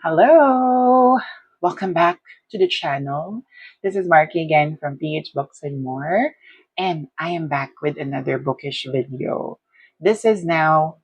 Hello! Welcome back to the channel. This is Marky again from PH Books and More, and I am back with another bookish video. This is now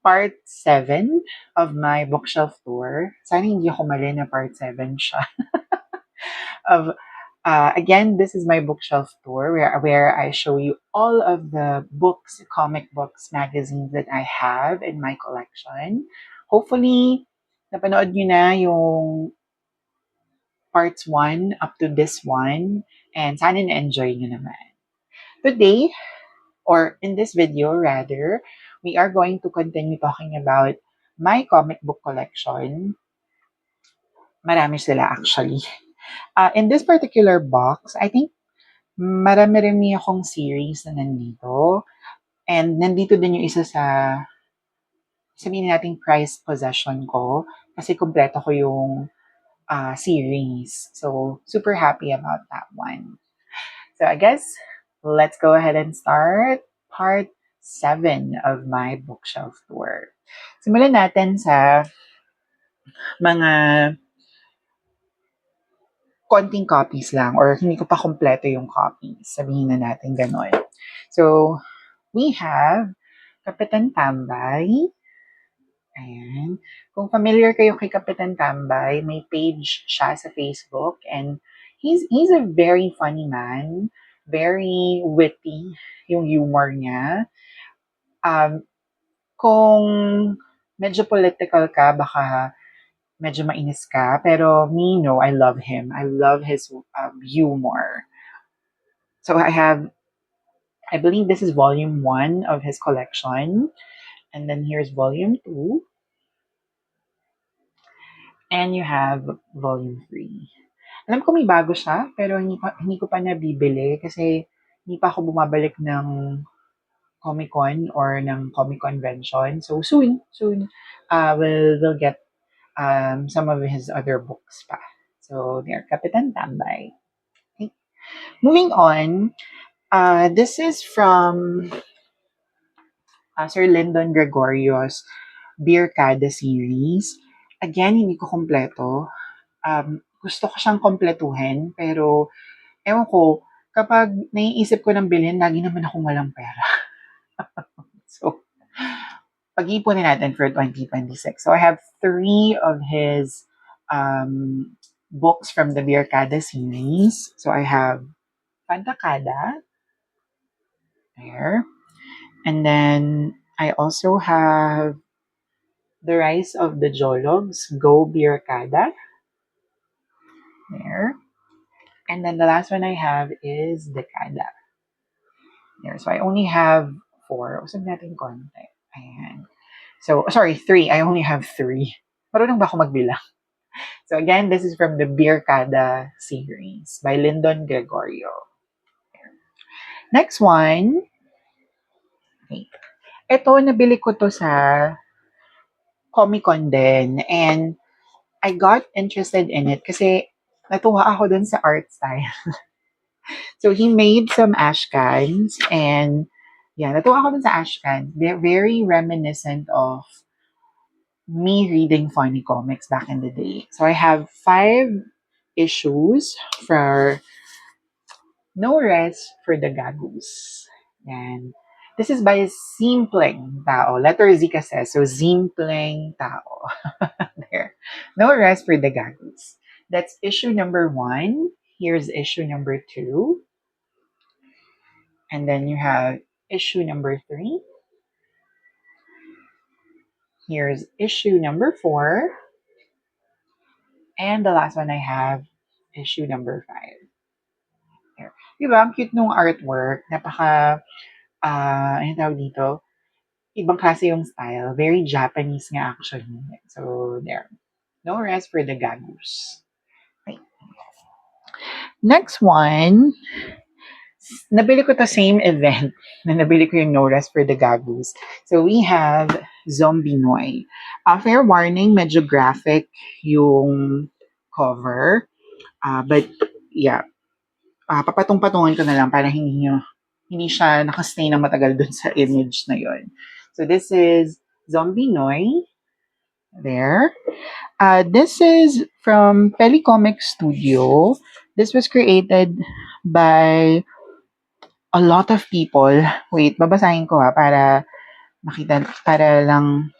part 7 of my bookshelf tour. Sana hindi ako mali na part 7 siya. Again, this is my bookshelf tour where I show you all of the books, comic books, magazines that I have in my collection. Hopefully, napanood nyo na yung parts 1 up to this one, and sana na-enjoy nyo naman. Today, or in this video rather, we are going to continue talking about my comic book collection. Marami sila actually. In this particular box, I think marami-rami akong series na nandito. And nandito din yung isa sa, sabihin natin, prized possession ko. Kasi kumpleto ko yung series. So, super happy about that one. So, I guess, let's go ahead and start part 7 of my bookshelf tour. Simulan natin sa mga konting copies lang or hindi ko pa kompleto yung copies. Sabihin na natin ganon. So, we have Kapitan Tambay. Ayan. Kung familiar kayo kay Kapitan Tambay, may page siya sa Facebook and he's a very funny man, very witty yung humor niya. Kung medyo political ka, baka medyo mainis ka, pero me, no, I love him. I love his humor. So I believe this is volume 1 of his collection. And then here's volume 2. And you have volume 3. Alam ko may bago siya, pero hindi ko pa nabibili kasi hindi pa ako bumabalik ng Comic-Con or ng Comic Convention. So soon, we'll get some of his other books pa. So there, Kapitan Tambay. Okay. Moving on, this is from Sir Lyndon Gregorio's Birkada series. Again, hindi ko kompleto. Gusto ko siyang kompletuhin, pero ewan ko, kapag naiisip ko ng bilhin, lagi naman akong walang pera. So, pag-iipunin natin for 2026. So, I have 3 of his books from the Birkada series. So, I have Fantakada. There. And then, I also have The Rise of the Jologs, Go Birkada. There. And then the last one I have is Dekada. There. So I only have 4. Usap natin konti. Ayan. So, sorry, 3. I only have 3. Marunong ba ako magbilang? So again, this is from the Birkada series by Lyndon Gregorio. There. Next one. Okay. Ito, nabili ko to sa Comic-Con din. And I got interested in it kasi natuwa ako dun sa art style. So he made some ashcans and yeah, natuwa ako dun sa ashcans. They're very reminiscent of me reading funny comics back in the day. So I have 5 issues for No Rest for the Gagoos. And this is by Simpleng Tao. Letter Z kasi. So Simpleng Tao. There. No Rest for the Gagoos. That's issue number 1. Here's issue number 2. And then you have issue number 3. Here's issue number 4. And the last one I have, issue number 5. Here. Diba, ang cute nung artwork. Napaka, ano tawag dito? Ibang klase yung style. Very Japanese nga actually. So, there. No Rest for the Gagoos. Okay. Next one, nabili ko the same event na nabili ko yung No Rest for the Gagoos. So, we have Zombie Noy. Fair warning, medyo graphic yung cover. But, yeah. Papatong-patungan ko na lang para hindi siya nakastay na matagal dun sa image na yon. So, this is Zombie Noy. There. This is from Pelicomic Studio. This was created by a lot of people. Wait, babasahin ko para makita, para lang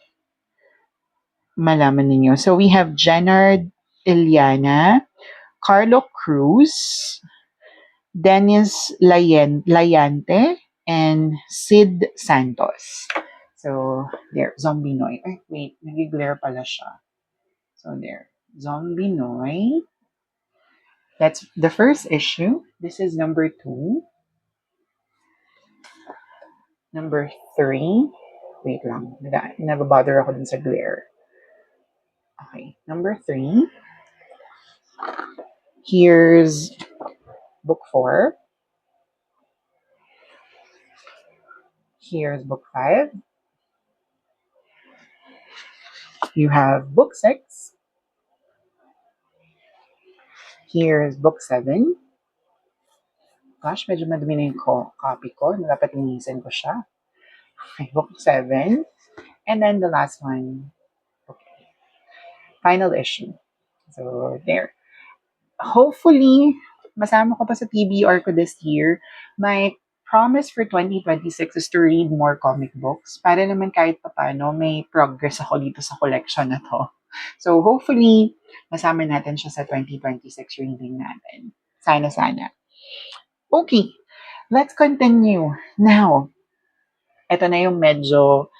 malaman ninyo. So we have Jenard Iliana, Carlo Cruz, Dennis Layante, and Sid Santos. So, there, Zombie Noy. Ay, wait, nag-glare pala siya. So, there, Zombie Noy. That's the first issue. This is number 2. Number 3. Wait lang, nababother ako dun sa glare. Okay, number 3. Here's book 4. Here's book 5. You have book 6. Here's book 7. Gosh, medyo madumi na yung copy ko. Dapat linisin ko siya. Okay, book 7. And then the last one, okay, final issue. So, there. Hopefully, masama ko pa sa TBR ko this year. My promise for 2026 is to read more comic books para naman kahit paano may progress ako dito sa collection na to. So, hopefully, masama natin siya sa 2026 reading natin. Sana. Okay, let's continue. Now, ito na yung medyo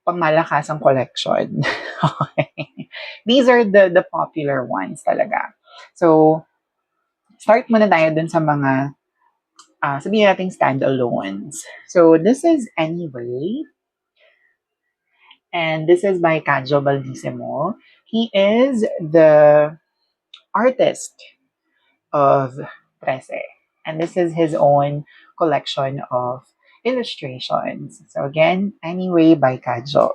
pangmalakasang collection. Okay. These are the popular ones talaga. So, start muna tayo dun sa mga, sabihin natin standalones. So, this is Anyway. And this is by Cajo Baldissimo. He is the artist of Trece. And this is his own collection of illustrations. So again, Anyway by Cajo.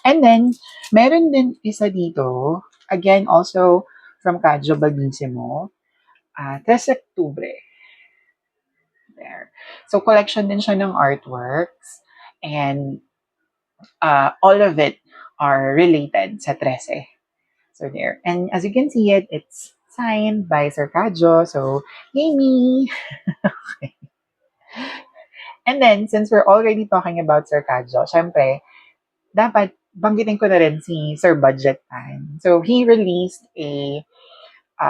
And then, meron din isa dito, again, also from Cajo Baldissimo, 3 Octubre. There. So, collection din siya ng artworks. And all of it are related sa 13. So, there. And as you can see it's signed by Sir Cajo. So, yay me! And then, since we're already talking about Sir Cajo, syempre, dapat banggitin ko na rin si Sir Budget Tan. So, he released a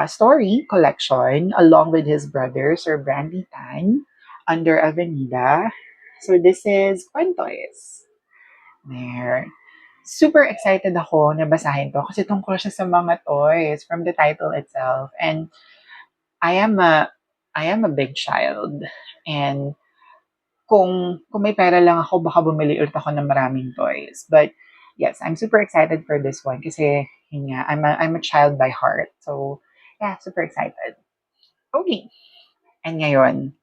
story collection along with his brother, Sir Brandy Tan, under Avenida. So, this is Kwentoys. There. Super excited ako na basahin to kasi tungkol siya sa mga toys from the title itself. And I am a big child. And kung may pera lang ako, baka bumili ulit ako ng maraming toys. But yes, I'm super excited for this one kasi yun nga, I'm a child by heart. So, yeah, super excited. Okay. And ngayon,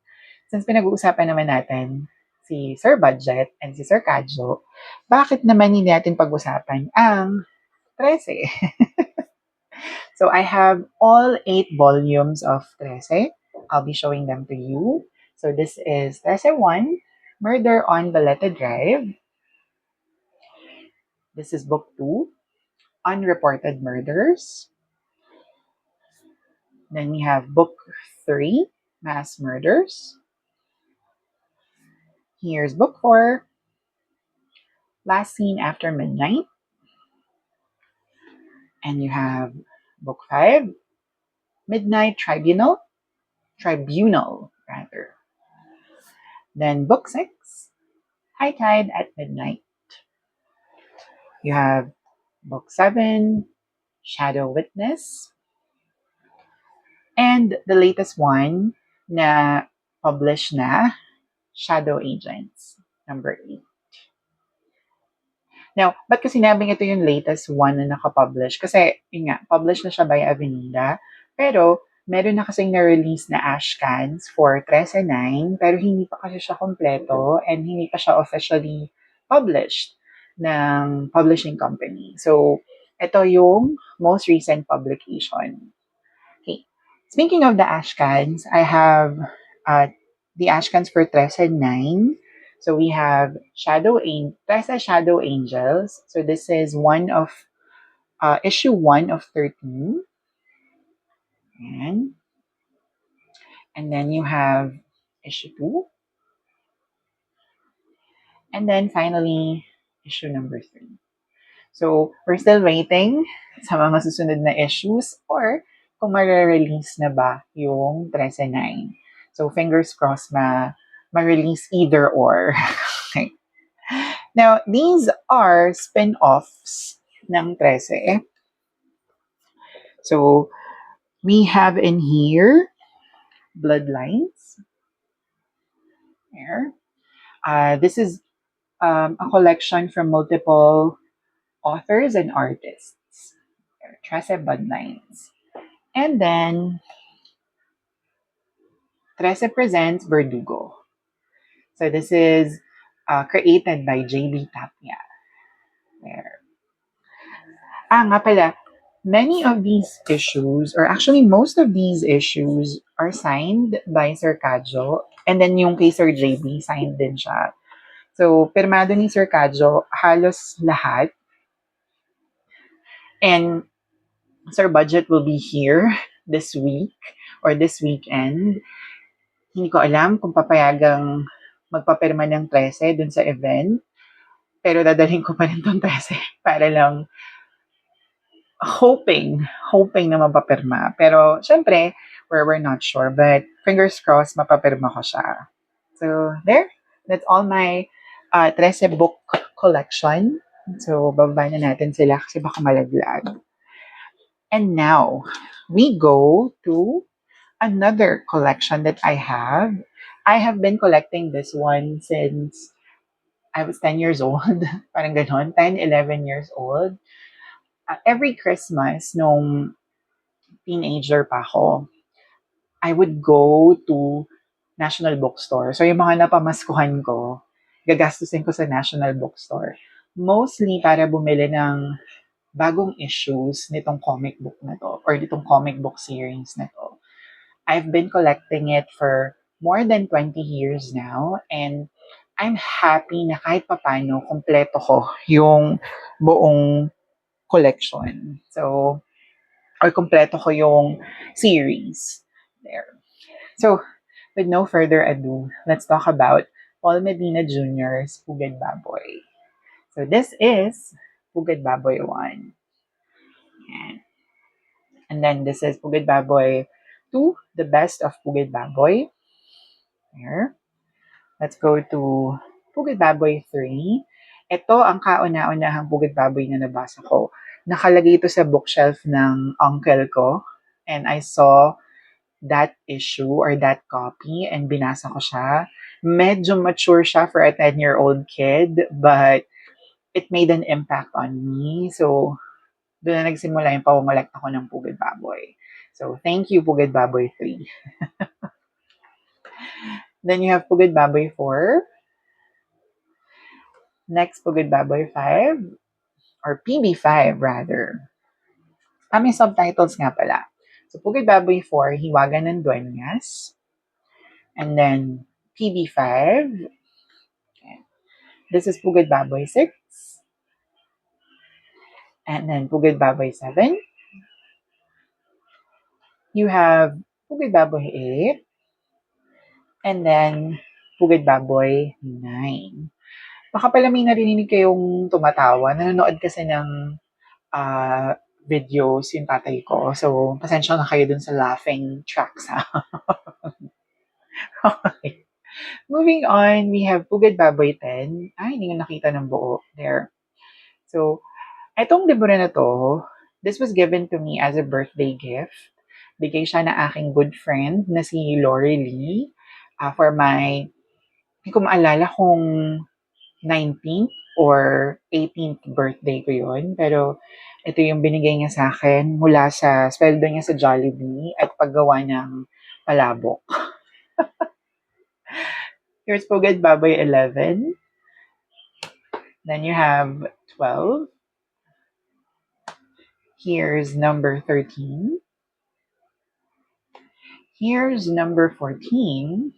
since pinag-uusapan naman natin si Sir Budget and si Sir Kadjo, bakit naman hindi natin pag-usapan ang 13? So, I have all 8 volumes of 13. I'll be showing them to you. So, this is 13-1, Murder on Baleta Drive. This is book 2, Unreported Murders. Then we have book 3, Mass Murders. Here's book 4, Last Seen After Midnight. And you have book 5, Midnight Tribunal. Then book 6, High Tide at Midnight. You have book 7, Shadow Witness. And the latest one na published na, Shadow Agents, number 8. Now, ba't ko sinabing ito yung latest one na nakapublish? Kasi, yun nga, published na siya by Avenida. Pero, meron na kasing na-release na ashcans for 13-9, pero hindi pa kasi siya kompleto and hindi pa siya officially published ng publishing company. So, ito yung most recent publication. Okay. Speaking of the ashcans, I have the ashcans for 13-9. So we have Shadow Angels. So this is one of issue 1 of 13. And, and then you have issue 2. And then finally, issue number 3. So, we're still waiting sa mga susunod na issues or kung ma-release na ba yung 13-9. So, fingers crossed ma-release either or. Okay. Now, these are spin-offs ng 13. So, we have in here Bloodlines. There. This is a collection from multiple authors and artists. Trece Bloodlines. And then, Trece presents Verdugo. So, this is created by J.B. Tapia. There. Nga pala, many of these issues, or actually most of these issues, are signed by Sir Cadjo. And then yung kay Sir JB, signed din siya. So, pirmado ni Sir Cadjo, halos lahat. And Sir Budget will be here this week or this weekend. Hindi ko alam kung papayagang magpapirma ng 13 dun sa event. Pero dadalhin ko pa rin tong 13 para lang hoping na mapapirma. Pero, syempre, we're not sure. But, fingers crossed, mapapirma ko siya. So, there. That's all my 13 book collection. So, bababa na natin sila kasi baka malaglag. And now, we go to another collection that I have. I have been collecting this one since I was 10 years old. Parang ganon, 10, 11 years old. Every Christmas, nung teenager pa ako, I would go to National Bookstore. So, yung mga napamaskuhan ko, gagastusin ko sa National Bookstore. Mostly para bumili ng bagong issues nitong comic book na to or nitong comic book series na to. I've been collecting it for more than 20 years now and I'm happy na kahit papano kompleto ko yung buong collection. So, or kompleto ko yung series. There. So, with no further ado, let's talk about Paul Medina Jr.'s Pugad Baboy. So, this is Pugad Baboy 1. And then this is Pugad Baboy 2, the best of Pugad Baboy. Here. Let's go to Pugad Baboy 3. Ito ang kauna-unahang Pugad Baboy na nabasa ko. Nakalagay ito sa bookshelf ng uncle ko. And I saw that issue or that copy and binasa ko siya. Medyo mature siya for a 10-year-old kid, but it made an impact on me. So, doon na nagsimula yung pawamalat ako ng Pugad Baboy. So, thank you, Pugad Baboy 3. Then you have Pugad Baboy 4. Next, Pugad Baboy 5. Or PB5, rather. May subtitles nga pala. So, Pugad Baboy 4, Hiwaga ng Dueñas. And then, PB5. Okay. This is Pugad Baboy 6. And then, Pugad Baboy 7. You have Pugad Baboy 8. And then, Pugad Baboy 9. Baka pala may narinig kayong tumatawa. Nanonood kasi ng videos yung tatay ko. So, pasensya na kayo dun sa laughing tracks, ha? Okay. Moving on, we have Pugad Baboy 10. Hindi ko nakita ng buo. There. So, etong libro na to, this was given to me as a birthday gift. Bigay siya na aking good friend na si Lori Lee for my, hindi ko maalala kung 19th or 18th birthday ko yun. Pero ito yung binigay niya sa akin mula sa sweldo niya sa Jollibee at paggawa ng palabok. Here's Pugad Baboy 11. Then you have 12. Here's number 13. Here's number 14.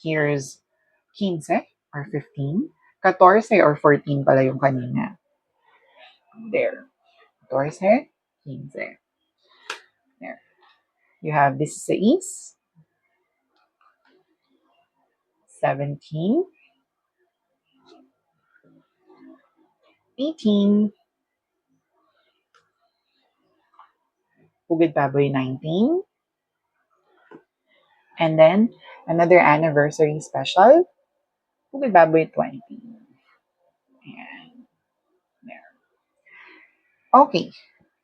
Here's 15 or 15. 14 or 14 pala yung kanina. There. 14, 15. There. You have 16, 17, 18, Pugad Baboy 19, and then another anniversary special, Pugad Baboy 20. And there. Okay,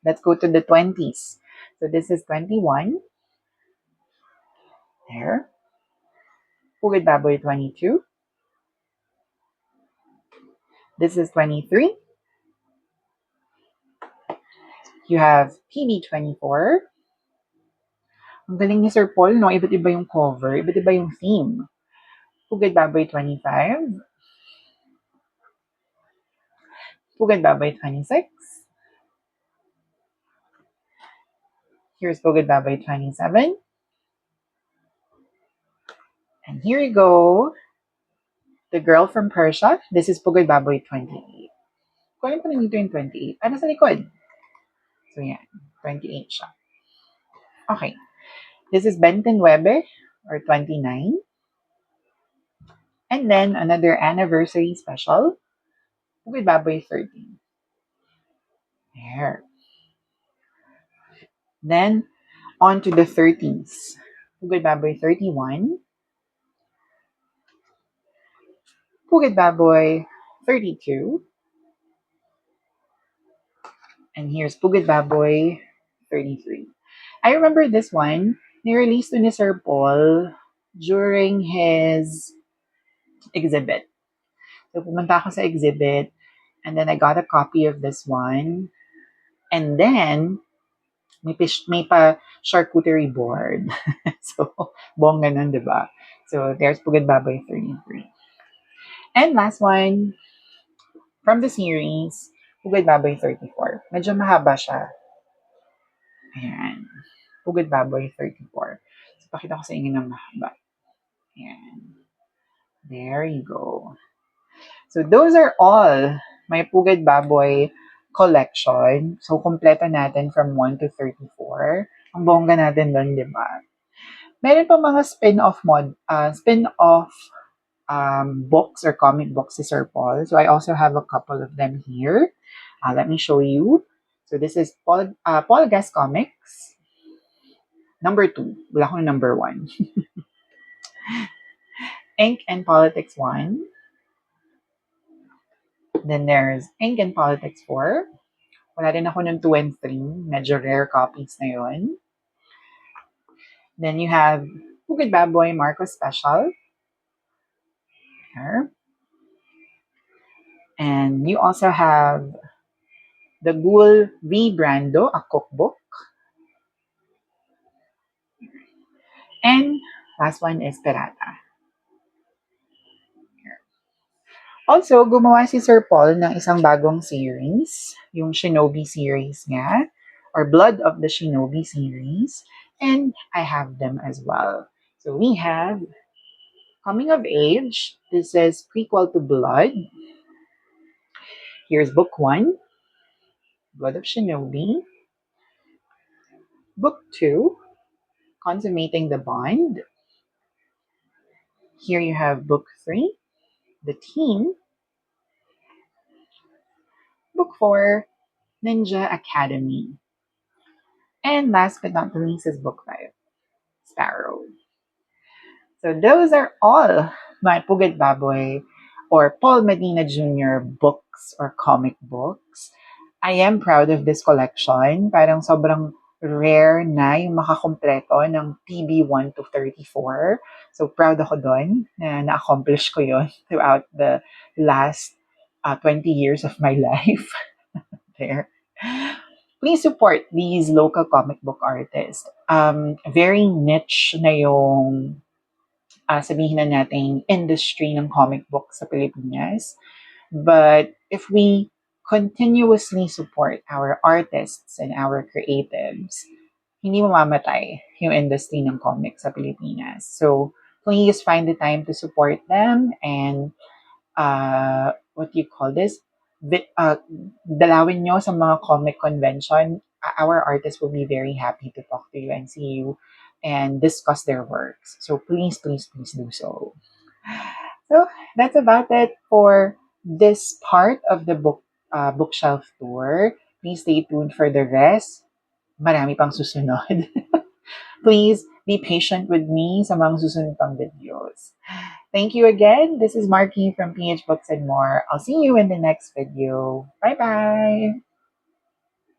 let's go to the 20s. So this is 21. There. Pugad Baboy 22. This is 23. You have PB 24. Ang galing ni Sir Paul, no? Iba't iba yung cover, iba't iba yung theme. Pugad Baboy 25. Pugad Baboy 26. Here's Pugad Baboy 27. And here you go. The Girl from Persia. This is Pugad Baboy 28. Kunin ko na dito yung 28. Ah, nasa likod. So, yan. 28 siya. Okay. This is Benton Webe, or 29. And then, another anniversary special. Pugad Baboy 13. There. Then, on to the 30s. Pugad Baboy 31. Pugad Baboy 32. And here's Pugad Baboy 33. I remember this one, ni-release to ni Sir Paul during his exhibit. So, pumunta ako sa exhibit, and then I got a copy of this one. And then, may pa charcuterie board. So, bongga nun, di ba? So, there's Pugad Baboy 33. And last one, from the series, Pugad Baboy 34. Medyo mahaba siya. Ayan. Pugad Baboy 34. So, pakita ko sa inyo ng mahaba. Ayan. There you go. So, those are all my Pugad Baboy collection. So, kompleto natin from 1 to 34. Ang bongga natin doon, di ba? Meron pa mga spin-off books or comic books si Sir Paul. So, I also have a couple of them here. Let me show you. So, this is Paul Gas Comics. Number 2. Wala akong number 1. Ink and Politics 1. Then there's Ink and Politics 4. Wala din ako ng 2 and 3. Medyo rare copies na yun. Then you have Pugad Baboy Marcos Special. Here. And you also have The Ghoul V. Brando, a cookbook. And last one is Pirata. Here. Also, gumawa si Sir Paul ng isang bagong series, yung Shinobi series nga, or Blood of the Shinobi series. And I have them as well. So we have Coming of Age. This is prequel to Blood. Here's book 1, Blood of Shinobi. Book 2, Consummating the Bond. Here you have book 3, The Team. Book 4, Ninja Academy. And last but not the least is book 5, Sparrow. So those are all my Pugad Baboy or Paul Medina Jr. books or comic books. I am proud of this collection. Parang sobrang rare na yung makakompleto ng PB 1 to 34. So proud ako doon na na-accomplish ko yon throughout the last 20 years of my life. There. Please support these local comic book artists. Very niche na yung sabihin na natin industry ng comic book sa Pilipinas. But if we continuously support our artists and our creatives, hindi mamamatay yung industry ng comics sa Pilipinas. So please find the time to support them and what do you call this? dalawin nyo sa mga comic convention. Our artists will be very happy to talk to you and see you and discuss their works. So please, please, please do so. So that's about it for this part of the bookshelf tour. Please stay tuned for the rest. Marami pang susunod. Please be patient with me sa mga susunod pang videos. Thank you again. This is Marky from PH Books and More. I'll see you in the next video. Bye-bye!